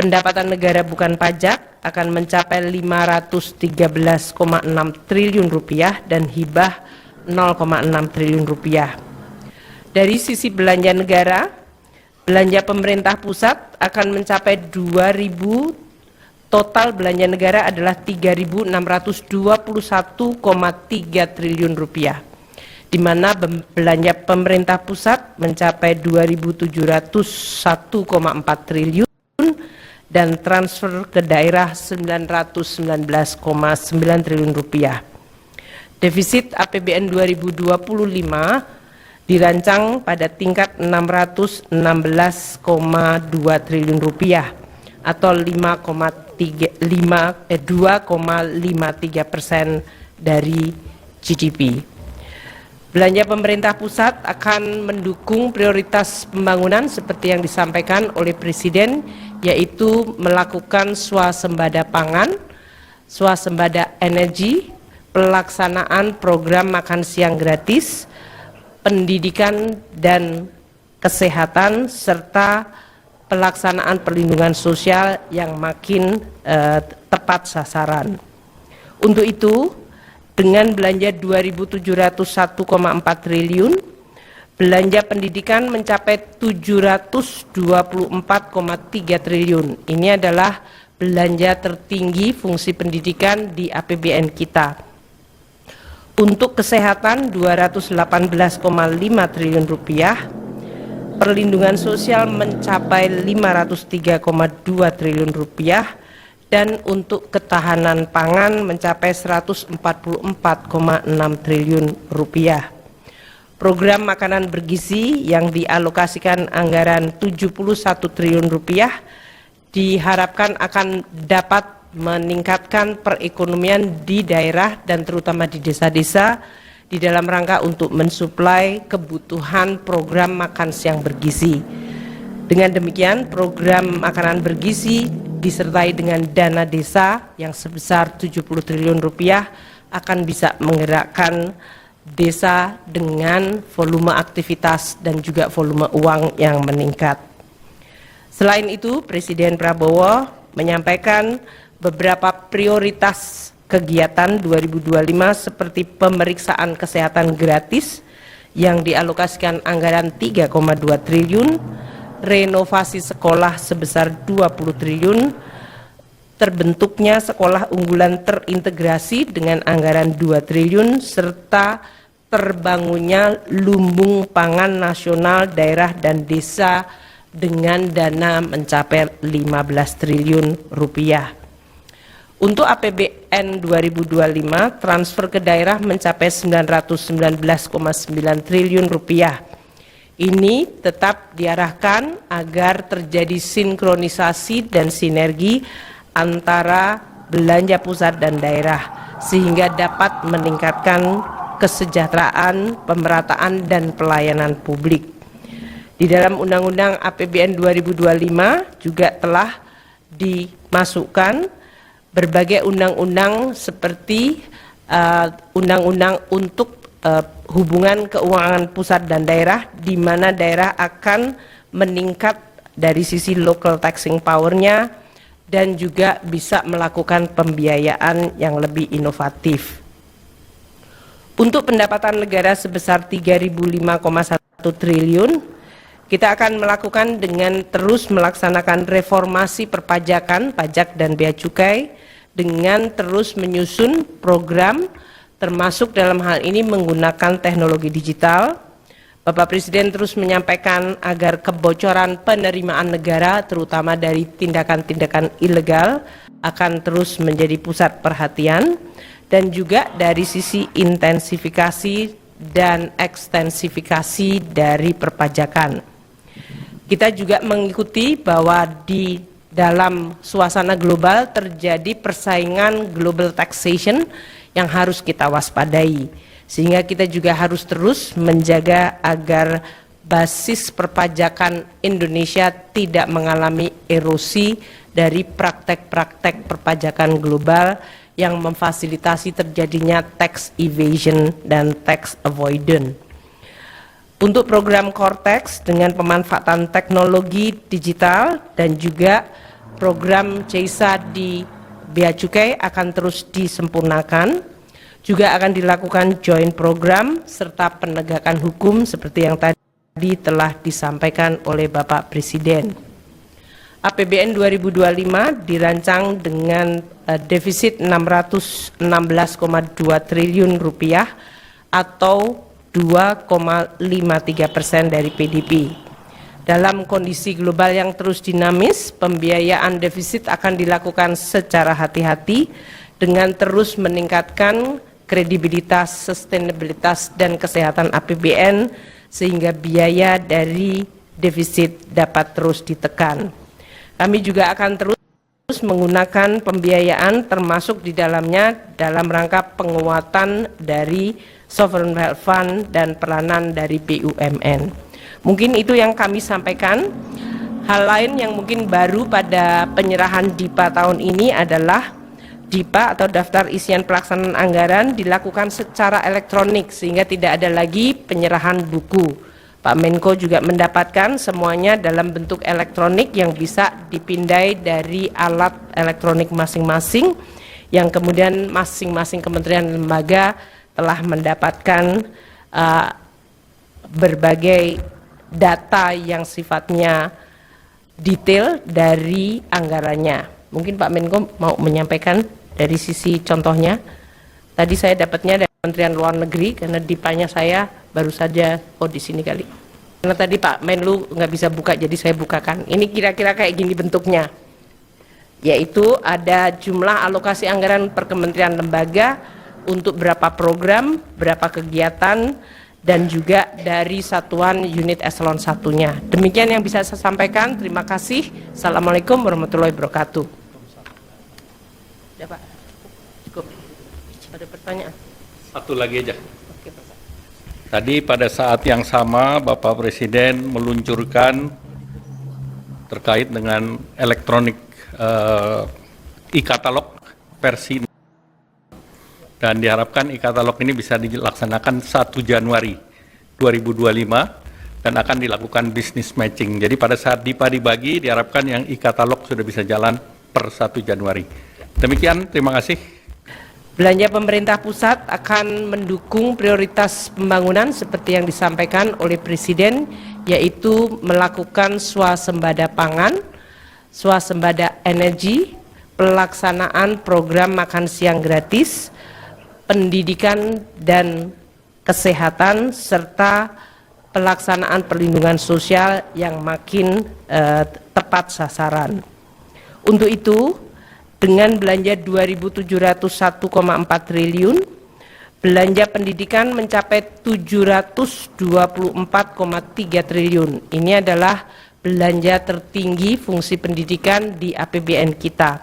pendapatan negara bukan pajak akan mencapai 513,6 triliun rupiah dan hibah 0,6 triliun rupiah. Dari sisi belanja negara, belanja pemerintah pusat akan mencapai 2.000, total belanja negara adalah 3.621,3 triliun rupiah, di mana belanja pemerintah pusat mencapai 2.701,4 triliun dan transfer ke daerah 919,9 triliun rupiah. Defisit APBN 2025 dirancang pada tingkat 616,2 triliun rupiah atau 2,53% dari GDP. Belanja pemerintah pusat akan mendukung prioritas pembangunan seperti yang disampaikan oleh Presiden, yaitu melakukan swasembada pangan, swasembada energi, pelaksanaan program makan siang gratis, pendidikan dan kesehatan, serta pelaksanaan perlindungan sosial yang makin tepat sasaran. Untuk itu, dengan belanja 2.701,4 triliun, belanja pendidikan mencapai 724,3 triliun. Ini adalah belanja tertinggi fungsi pendidikan di APBN kita. Untuk kesehatan 218,5 triliun rupiah, perlindungan sosial mencapai 503,2 triliun rupiah, dan untuk ketahanan pangan mencapai 144,6 triliun rupiah. Program makanan bergizi yang dialokasikan anggaran 71 triliun rupiah diharapkan akan dapat meningkatkan perekonomian di daerah dan terutama di desa-desa di dalam rangka untuk mensuplai kebutuhan program makan siang bergizi. Dengan demikian, program makanan bergizi disertai dengan dana desa yang sebesar 70 triliun rupiah akan bisa menggerakkan desa dengan volume aktivitas dan juga volume uang yang meningkat. Selain itu, Presiden Prabowo menyampaikan beberapa prioritas kegiatan 2025 seperti pemeriksaan kesehatan gratis yang dialokasikan anggaran 3,2 triliun, renovasi sekolah sebesar 20 triliun, terbentuknya sekolah unggulan terintegrasi dengan anggaran 2 triliun, serta terbangunnya lumbung pangan nasional daerah dan desa dengan dana mencapai 15 triliun rupiah. Untuk APBN 2025, transfer ke daerah mencapai 919,9 triliun rupiah. Ini tetap diarahkan agar terjadi sinkronisasi dan sinergi antara belanja pusat dan daerah, sehingga dapat meningkatkan kesejahteraan, pemerataan, dan pelayanan publik. Di dalam Undang-Undang APBN 2025 juga telah dimasukkan berbagai undang-undang seperti undang-undang untuk hubungan keuangan pusat dan daerah, di mana daerah akan meningkat dari sisi local taxing power-nya dan juga bisa melakukan pembiayaan yang lebih inovatif. Untuk pendapatan negara sebesar 3.005,1 triliun, kita akan melakukan dengan terus melaksanakan reformasi perpajakan, pajak dan bea cukai, dengan terus menyusun program termasuk dalam hal ini menggunakan teknologi digital. Bapak Presiden terus menyampaikan agar kebocoran penerimaan negara terutama dari tindakan-tindakan ilegal akan terus menjadi pusat perhatian, dan juga dari sisi intensifikasi dan ekstensifikasi dari perpajakan. Kita juga mengikuti bahwa di dalam suasana global terjadi persaingan global taxation yang harus kita waspadai, sehingga kita juga harus terus menjaga agar basis perpajakan Indonesia tidak mengalami erosi dari praktek-praktek perpajakan global yang memfasilitasi terjadinya tax evasion dan tax avoidance. Untuk program Cortex dengan pemanfaatan teknologi digital dan juga program CEISA di Bea Cukai akan terus disempurnakan. Juga akan dilakukan joint program serta penegakan hukum seperti yang tadi telah disampaikan oleh Bapak Presiden. APBN 2025 dirancang dengan defisit 616,2 triliun rupiah atau 2,53% dari PDB. Dalam kondisi global yang terus dinamis, pembiayaan defisit akan dilakukan secara hati-hati dengan terus meningkatkan kredibilitas, sustainabilitas, dan kesehatan APBN sehingga biaya dari defisit dapat terus ditekan. Kami juga akan terus menggunakan pembiayaan termasuk di dalamnya dalam rangka penguatan dari Sovereign Wealth Fund dan peranan dari BUMN. Mungkin itu yang kami sampaikan. Hal lain yang mungkin baru pada penyerahan DIPA tahun ini adalah DIPA atau daftar isian pelaksanaan anggaran dilakukan secara elektronik sehingga tidak ada lagi penyerahan buku. Pak Menko juga mendapatkan semuanya dalam bentuk elektronik yang bisa dipindai dari alat elektronik masing-masing yang kemudian masing-masing kementerian dan lembaga telah mendapatkan berbagai data yang sifatnya detail dari anggarannya. Mungkin Pak Menko mau menyampaikan dari sisi contohnya. Tadi saya dapatnya dari Kementerian Luar Negeri karena DIPA-nya saya baru saja di sini kali. Karena tadi Pak Menlu nggak bisa buka jadi saya bukakan. Ini kira-kira kayak gini bentuknya. Yaitu ada jumlah alokasi anggaran per kementerian lembaga untuk berapa program, berapa kegiatan, dan juga dari satuan unit eselon satunya. Demikian yang bisa saya sampaikan. Terima kasih. Assalamualaikum warahmatullahi wabarakatuh. Ya Pak, cukup. Ada pertanyaan? Satu lagi aja. Oke, Pak. Tadi pada saat yang sama Bapak Presiden meluncurkan terkait dengan elektronik e-katalog versi dan diharapkan e-katalog ini bisa dilaksanakan 1 Januari 2025 dan akan dilakukan business matching. Jadi pada saat DIPA dibagi diharapkan yang e-katalog sudah bisa jalan per 1 Januari. Demikian, terima kasih. Belanja pemerintah pusat akan mendukung prioritas pembangunan seperti yang disampaikan oleh Presiden, yaitu melakukan swasembada pangan, swasembada energi, pelaksanaan program makan siang gratis, pendidikan dan kesehatan, serta pelaksanaan perlindungan sosial yang makin tepat sasaran. Untuk itu, dengan belanja 2.701,4 triliun, belanja pendidikan mencapai 724,3 triliun. Ini adalah belanja tertinggi fungsi pendidikan di APBN kita.